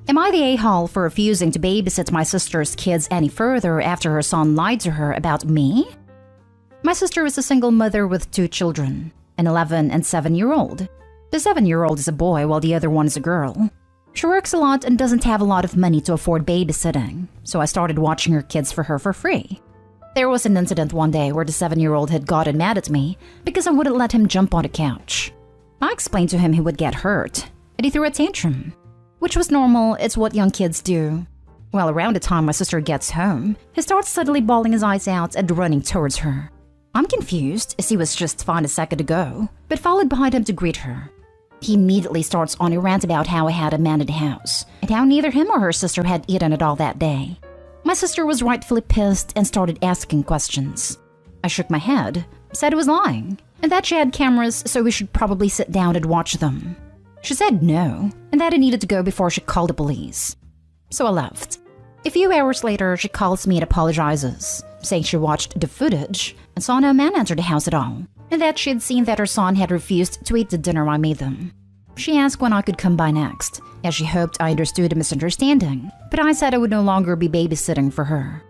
Am I the a-hole for refusing to babysit my sister's kids any further after her son lied to her about me? My sister is a single mother with 2 children, an 11 and 7-year-old. The 7-year-old is a boy while the other one is a girl. She works a lot and doesn't have a lot of money to afford babysitting, so I started watching her kids for her for free. There was an incident one day where the 7-year-old had gotten mad at me because I wouldn't let him jump on the couch. I explained to him he would get hurt, and he threw a tantrum. Which was normal, it's what young kids do. Well, around the time my sister gets home, he starts suddenly bawling his eyes out and running towards her. I'm confused, as he was just fine a second ago, but followed behind him to greet her. He immediately starts on a rant about how I had a man in the house, and how neither him or her sister had eaten at all that day. My sister was rightfully pissed and started asking questions. I shook my head, said it was lying, and that she had cameras so we should probably sit down and watch them. She said no, and that I needed to go before she called the police. So I left. A few hours later, she calls me and apologizes, saying she watched the footage and saw no man enter the house at all, and that she had seen that her son had refused to eat the dinner I made them. She asked when I could come by next, as she hoped I understood a misunderstanding, but I said I would no longer be babysitting for her.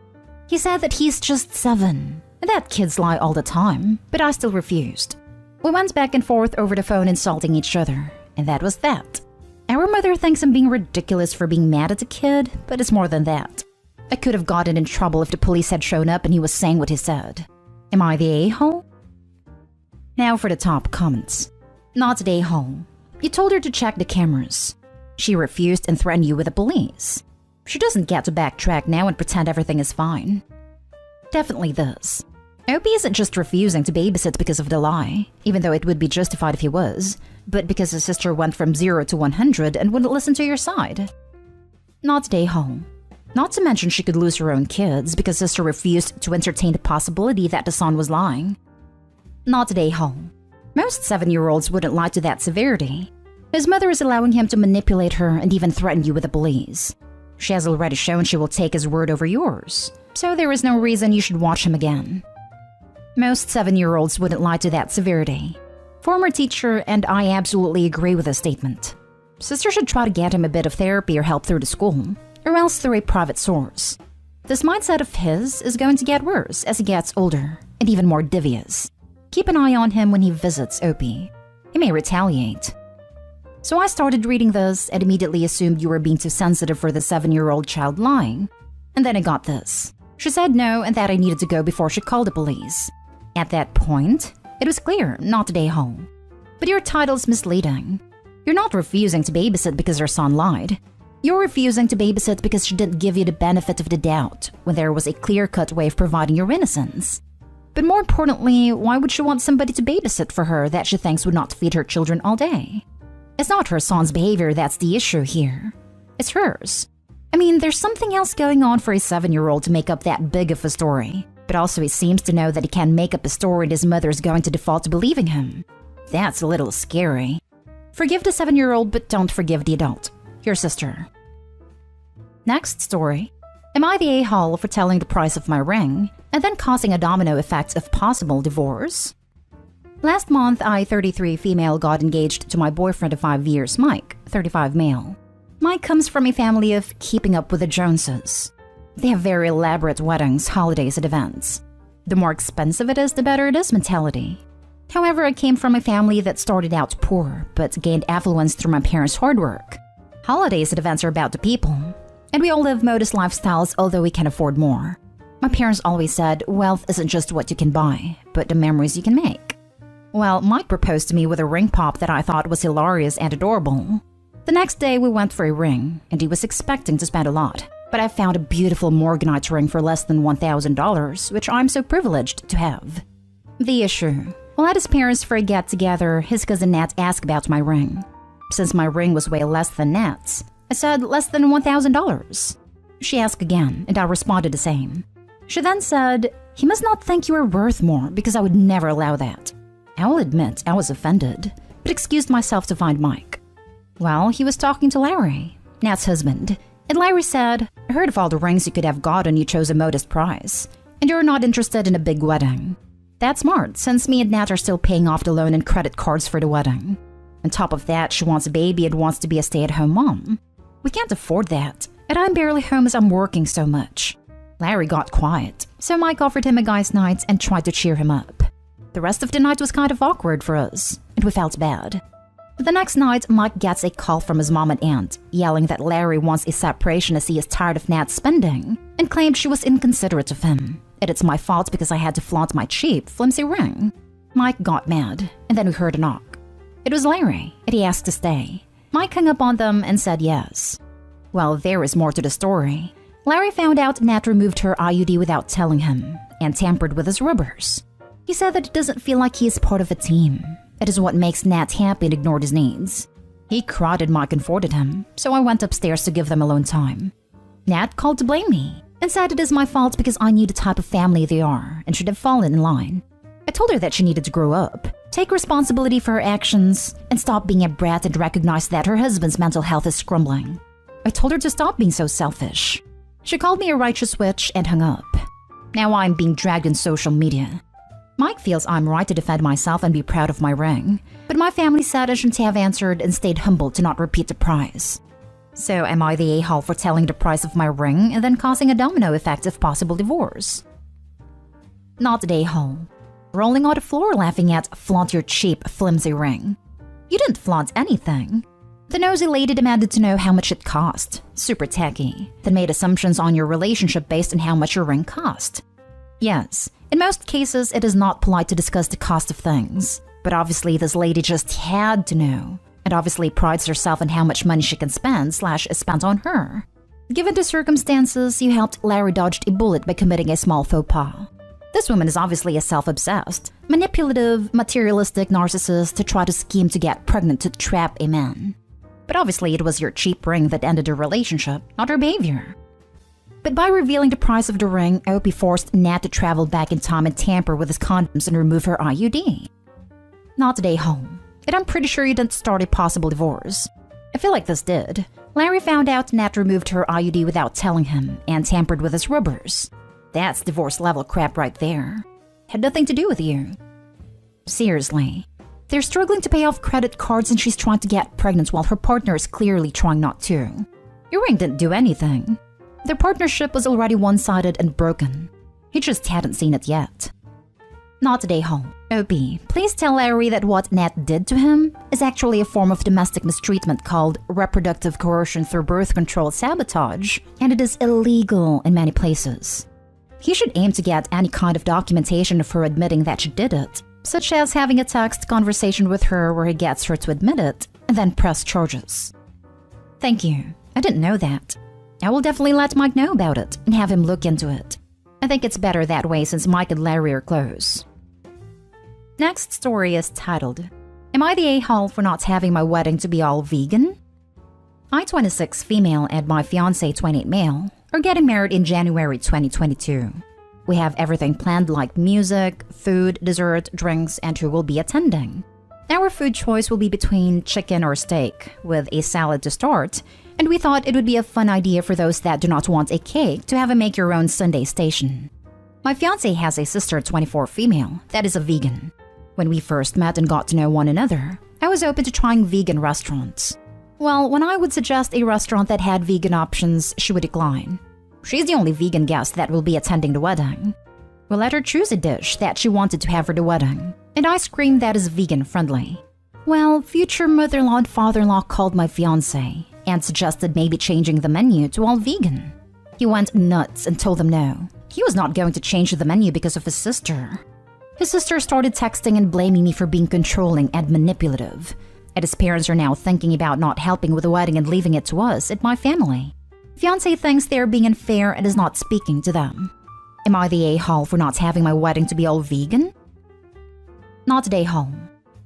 He said that he's just 7, and that kids lie all the time, but I still refused. We went back and forth over the phone insulting each other, and that was that. Our mother thinks I'm being ridiculous for being mad at the kid, but it's more than that. I could have gotten in trouble if the police had shown up and he was saying what he said. Am I the a-hole? Now for the top comments. Not the a-hole. You told her to check the cameras. She refused and threatened you with the police. She doesn't get to backtrack now and pretend everything is fine. Definitely this. Opie isn't just refusing to babysit because of the lie, even though it would be justified if he was, but because his sister went from 0 to 100 and wouldn't listen to your side. Not the a-hole. Not to mention she could lose her own kids because sister refused to entertain the possibility that the son was lying. Not the a-hole. Most 7-year-olds wouldn't lie to that severity. His mother is allowing him to manipulate her and even threaten you with the police. She has already shown she will take his word over yours, so there is no reason you should watch him again. Most 7-year-olds wouldn't lie to that severity. Former teacher, and I absolutely agree with this statement. Sister should try to get him a bit of therapy or help through the school, or else through a private source. This mindset of his is going to get worse as he gets older, and even more devious. Keep an eye on him when he visits Opie. He may retaliate. So I started reading this and immediately assumed you were being too sensitive for the 7-year-old child lying. And then I got this. She said no and that I needed to go before she called the police. At that point, it was clear not the a-hole. But your title's misleading. You're not refusing to babysit because your son lied. You're refusing to babysit because she didn't give you the benefit of the doubt when there was a clear-cut way of providing your innocence. But more importantly, why would she want somebody to babysit for her that she thinks would not feed her children all day? It's not her son's behavior that's the issue here. It's hers. I mean, there's something else going on for a 7-year-old to make up that big of a story. But also he seems to know that he can make up a story and his mother is going to default to believing him. That's a little scary. Forgive the 7-year-old, but don't forgive the adult. Your sister. Next story. Am I the a-hole for telling the price of my ring and then causing a domino effect of possible divorce? Last month, I, 33 female, got engaged to my boyfriend of 5 years, Mike, 35 male. Mike comes from a family of keeping up with the Joneses. They have very elaborate weddings, holidays, and events. The more expensive it is, the better it is mentality. However, I came from a family that started out poor, but gained affluence through my parents' hard work. Holidays and events are about the people, and we all live modest lifestyles, although we can afford more. My parents always said, wealth isn't just what you can buy, but the memories you can make. Well, Mike proposed to me with a ring pop that I thought was hilarious and adorable. The next day, we went for a ring, and he was expecting to spend a lot. But I found a beautiful morganite ring for less than $1,000, which I'm so privileged to have. The issue. While at his parents for a get-together, his cousin Nat asked about my ring. Since my ring was way less than Nat's, I said less than $1,000. She asked again, and I responded the same. She then said, he must not think you are worth more because I would never allow that. I will admit I was offended, but excused myself to find Mike. Well, he was talking to Larry, Nat's husband, and Larry said, I heard of all the rings you could have gotten, you chose a modest price, and you're not interested in a big wedding. That's smart, since me and Nat are still paying off the loan and credit cards for the wedding. On top of that, she wants a baby and wants to be a stay-at-home mom. We can't afford that, and I'm barely home as I'm working so much. Larry got quiet, so Mike offered him a guy's night and tried to cheer him up. The rest of the night was kind of awkward for us, and we felt bad. The next night, Mike gets a call from his mom and aunt, yelling that Larry wants a separation as he is tired of Nat's spending, and claimed she was inconsiderate of him, and it's my fault because I had to flaunt my cheap, flimsy ring. Mike got mad, and then we heard a knock. It was Larry, and he asked to stay. Mike hung up on them and said yes. Well, there is more to the story. Larry found out Nat removed her IUD without telling him, and tampered with his rubbers. He said that it doesn't feel like he is part of a team. It is what makes Nat happy and ignored his needs. He cried and Mike comforted him, so I went upstairs to give them alone time. Nat called to blame me, and said it is my fault because I knew the type of family they are and should have fallen in line. I told her that she needed to grow up, take responsibility for her actions, and stop being a brat and recognize that her husband's mental health is crumbling. I told her to stop being so selfish. She called me a righteous witch and hung up. Now I'm being dragged in social media. Mike feels I'm right to defend myself and be proud of my ring, but my family said I shouldn't have answered and stayed humble to not repeat the price. So am I the a-hole for telling the price of my ring and then causing a domino effect of possible divorce? Not the a-hole. Rolling on the floor laughing at flaunt your cheap, flimsy ring. You didn't flaunt anything. The nosy lady demanded to know how much it cost. Super tacky. Then made assumptions on your relationship based on how much your ring cost. Yes, in most cases it is not polite to discuss the cost of things. But obviously this lady just had to know. And obviously prides herself on how much money she can spend / is spent on her. Given the circumstances, you helped Larry dodge a bullet by committing a small faux pas. This woman is obviously a self-obsessed, manipulative, materialistic narcissist to try to scheme to get pregnant to trap a man. But obviously it was your cheap ring that ended the relationship, not her behavior. But by revealing the price of the ring, OP forced Nat to travel back in time and tamper with his condoms and remove her IUD. Not today home. And I'm pretty sure you didn't start a possible divorce. I feel like this did. Larry found out Nat removed her IUD without telling him and tampered with his rubbers. That's divorce level crap right there. Had nothing to do with you. Seriously. They're struggling to pay off credit cards and she's trying to get pregnant while her partner is clearly trying not to. Your ring didn't do anything. Their partnership was already one-sided and broken. He just hadn't seen it yet. Not today home. OP, please tell Larry that what Nat did to him is actually a form of domestic mistreatment called reproductive coercion through birth control sabotage, and it is illegal in many places. He should aim to get any kind of documentation of her admitting that she did it, such as having a text conversation with her where he gets her to admit it, and then press charges. Thank you. I didn't know that. I will definitely let Mike know about it and have him look into it. I think it's better that way since Mike and Larry are close. Next story is titled, Am I the a-hole for not having my wedding to be all vegan? I, 26 female, and my fiancé, 28 male, are getting married in January 2022. We have everything planned like music, food, dessert, drinks, and who will be attending. Our food choice will be between chicken or steak, with a salad to start, and we thought it would be a fun idea for those that do not want a cake to have a make-your-own Sunday station. My fiancé has a sister, 24 female, that is a vegan. When we first met and got to know one another, I was open to trying vegan restaurants. Well, when I would suggest a restaurant that had vegan options, she would decline. She's the only vegan guest that will be attending the wedding. We let her choose a dish that she wanted to have for the wedding, and ice cream that is vegan-friendly. Well, future mother-in-law and father-in-law called my fiancé and suggested maybe changing the menu to all vegan. He went nuts and told them no. He was not going to change the menu because of his sister. His sister started texting and blaming me for being controlling and manipulative. And his parents are now thinking about not helping with the wedding and leaving it to us and my family. Fiancé thinks they're being unfair and is not speaking to them. Am I the a-hole for not having my wedding to be all vegan? Not the a-hole.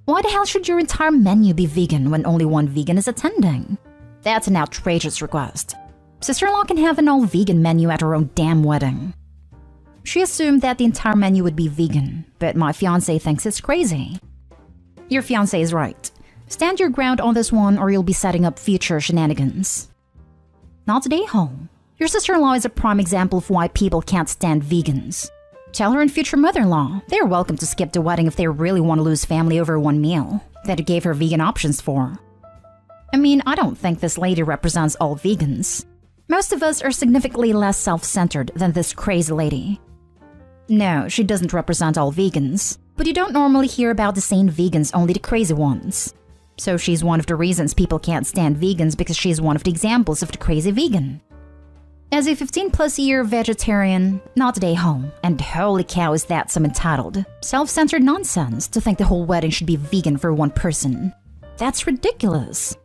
Why the hell should your entire menu be vegan when only one vegan is attending? That's an outrageous request. Sister-in-law can have an all-vegan menu at her own damn wedding. She assumed that the entire menu would be vegan, but my fiancé thinks it's crazy. Your fiancé is right. Stand your ground on this one or you'll be setting up future shenanigans. Not today, home. Your sister-in-law is a prime example of why people can't stand vegans. Tell her and future mother-in-law they're welcome to skip the wedding if they really want to lose family over one meal that you gave her vegan options for. I mean, I don't think this lady represents all vegans. Most of us are significantly less self-centered than this crazy lady. No, she doesn't represent all vegans, but you don't normally hear about the sane vegans, only the crazy ones. So she's one of the reasons people can't stand vegans, because she's one of the examples of the crazy vegan. As a 15-plus year vegetarian, not a day home, and holy cow is that some entitled, self-centered nonsense to think the whole wedding should be vegan for one person. That's ridiculous.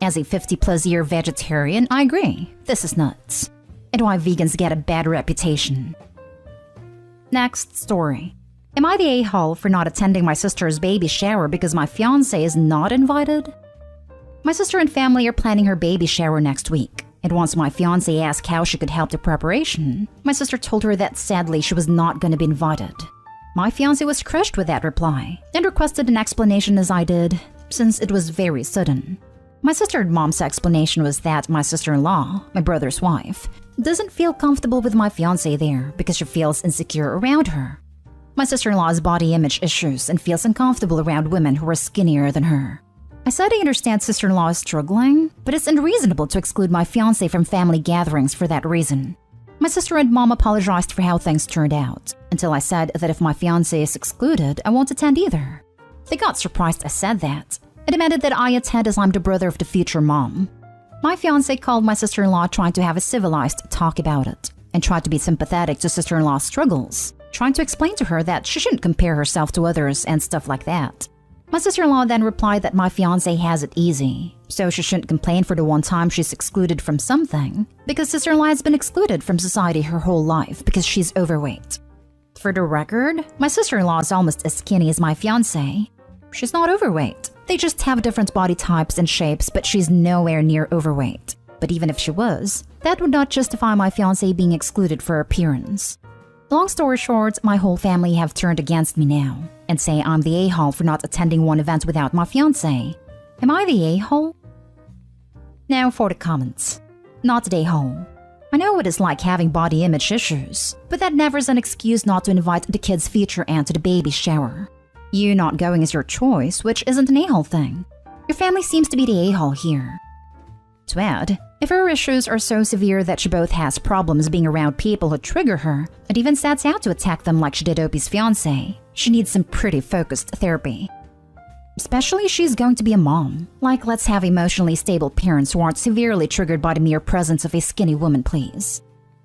As a 50-plus year vegetarian, I agree, this is nuts. And why vegans get a bad reputation. Next story. Am I the a-hole for not attending my sister's baby shower because my fiancé is not invited? My sister and family are planning her baby shower next week, and once my fiancé asked how she could help the preparation, my sister told her that sadly she was not going to be invited. My fiancé was crushed with that reply and requested an explanation as I did, since it was very sudden. My sister and mom's explanation was that my sister-in-law, my brother's wife, doesn't feel comfortable with my fiancé there because she feels insecure around her. My sister-in-law has body image issues and feels uncomfortable around women who are skinnier than her. I said I understand sister-in-law is struggling, but it's unreasonable to exclude my fiancé from family gatherings for that reason. My sister and mom apologized for how things turned out, until I said that if my fiancé is excluded, I won't attend either. They got surprised I said that, and demanded that I attend as I'm the brother of the future mom. My fiancé called my sister-in-law trying to have a civilized talk about it, and tried to be sympathetic to sister-in-law's struggles, trying to explain to her that she shouldn't compare herself to others and stuff like that. My sister-in-law then replied that my fiancé has it easy, so she shouldn't complain for the one time she's excluded from something, because sister-in-law has been excluded from society her whole life because she's overweight. For the record, my sister-in-law is almost as skinny as my fiancé. She's not overweight. They just have different body types and shapes, but she's nowhere near overweight. But even if she was, that would not justify my fiancé being excluded for appearance. Long story short, my whole family have turned against me now and say I'm the a-hole for not attending one event without my fiancé. Am I the a-hole? Now for the comments. Not the a-hole. I know what it's like having body image issues, but that never is an excuse not to invite the kid's future aunt to the baby shower. You not going is your choice, which isn't an a-hole thing. Your family seems to be the a-hole here. To add, if her issues are so severe that she both has problems being around people who trigger her and even sets out to attack them like she did Opie's fiancé, she needs some pretty focused therapy. Especially if she's going to be a mom. Like, let's have emotionally stable parents who aren't severely triggered by the mere presence of a skinny woman, please.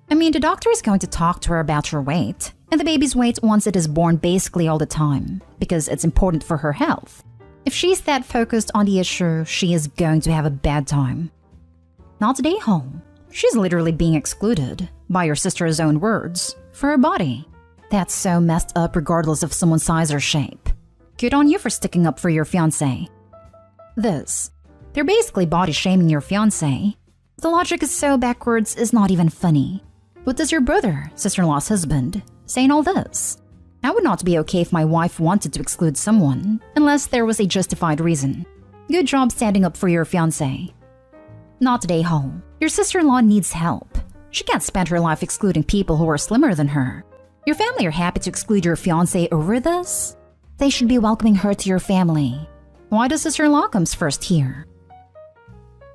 I mean, the doctor is going to talk to her about her weight, and the baby's weight once it is born basically all the time, because it's important for her health. If she's that focused on the issue, she is going to have a bad time. Not today, home. She's literally being excluded, by your sister's own words, for her body. That's so messed up regardless of someone's size or shape. Good on you for sticking up for your fiancé. They're basically body shaming your fiancé. The logic is so backwards it's not even funny. What does your brother, sister-in-law's husband, say in all this? I would not be okay if my wife wanted to exclude someone, unless there was a justified reason. Good job standing up for your fiancé. Not today, home. Your sister-in-law needs help. She can't spend her life excluding people who are slimmer than her. Your family are happy to exclude your fiancé over this? They should be welcoming her to your family. Why does sister-in-law comes first here?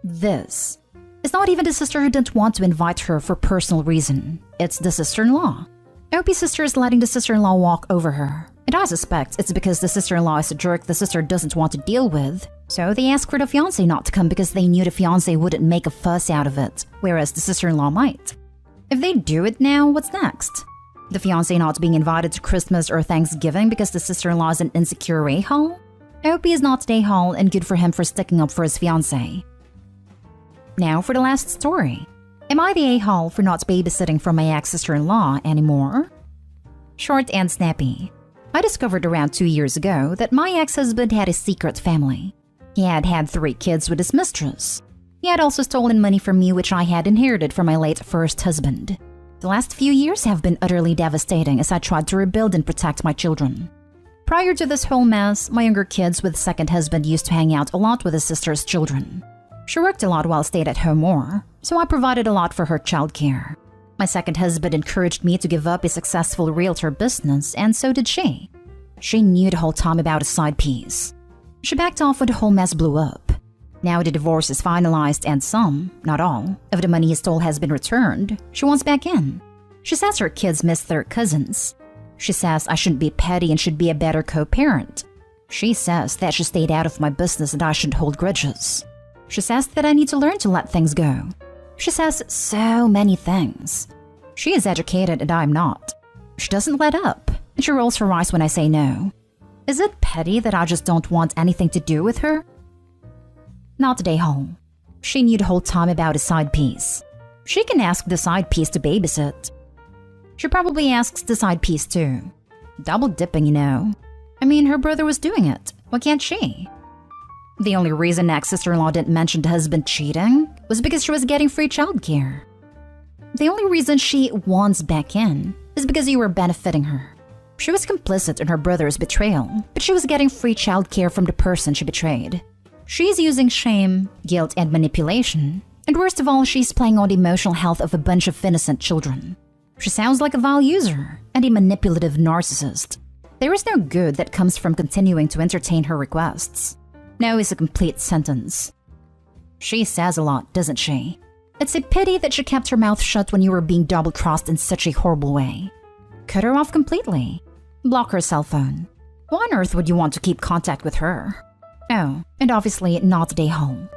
This is not even the sister who didn't want to invite her for personal reason. It's the sister-in-law. Opie's sister is letting the sister-in-law walk over her. And I suspect it's because the sister-in-law is a jerk the sister doesn't want to deal with. So they ask for the fiancé not to come because they knew the fiancé wouldn't make a fuss out of it, whereas the sister-in-law might. If they do it now, what's next? The fiancé not being invited to Christmas or Thanksgiving because the sister-in-law is an insecure a-hole? Opie is not an a-hole, and good for him for sticking up for his fiancé. Now for the last story. Am I the a-hole for not babysitting for my ex-sister-in-law anymore? Short and snappy. I discovered around 2 years ago that my ex-husband had a secret family. He had had 3 kids with his mistress. He had also stolen money from me which I had inherited from my late first husband. The last few years have been utterly devastating as I tried to rebuild and protect my children. Prior to this whole mess, my younger kids with second husband used to hang out a lot with his sister's children. She worked a lot while stayed at home more, so I provided a lot for her childcare. My second husband encouraged me to give up a successful realtor business, and so did she. She knew the whole time about a side piece. She backed off when the whole mess blew up. Now the divorce is finalized and some, not all, of the money he stole has been returned. She wants back in. She says her kids miss their cousins. She says I shouldn't be petty and should be a better co-parent. She says that she stayed out of my business and I shouldn't hold grudges. She says that I need to learn to let things go. She says so many things. She is educated and I'm not. She doesn't let up, and she rolls her eyes when I say no. Is it petty that I just don't want anything to do with her? Not today, home. She knew the whole time about a side piece. She can ask the side piece to babysit. She probably asks the side piece too. Double dipping, you know. I mean, her brother was doing it. Why can't she? The only reason ex-sister-in-law didn't mention the husband cheating was because she was getting free childcare. The only reason she wants back in is because you were benefiting her. She was complicit in her brother's betrayal, but she was getting free childcare from the person she betrayed. She's using shame, guilt, and manipulation. And worst of all, she's playing on the emotional health of a bunch of innocent children. She sounds like a vile user and a manipulative narcissist. There is no good that comes from continuing to entertain her requests. No is a complete sentence. She says a lot, doesn't she? It's a pity that she kept her mouth shut when you were being double-crossed in such a horrible way. Cut her off completely. Block her cell phone. Why on earth would you want to keep contact with her? Oh, and obviously not today home.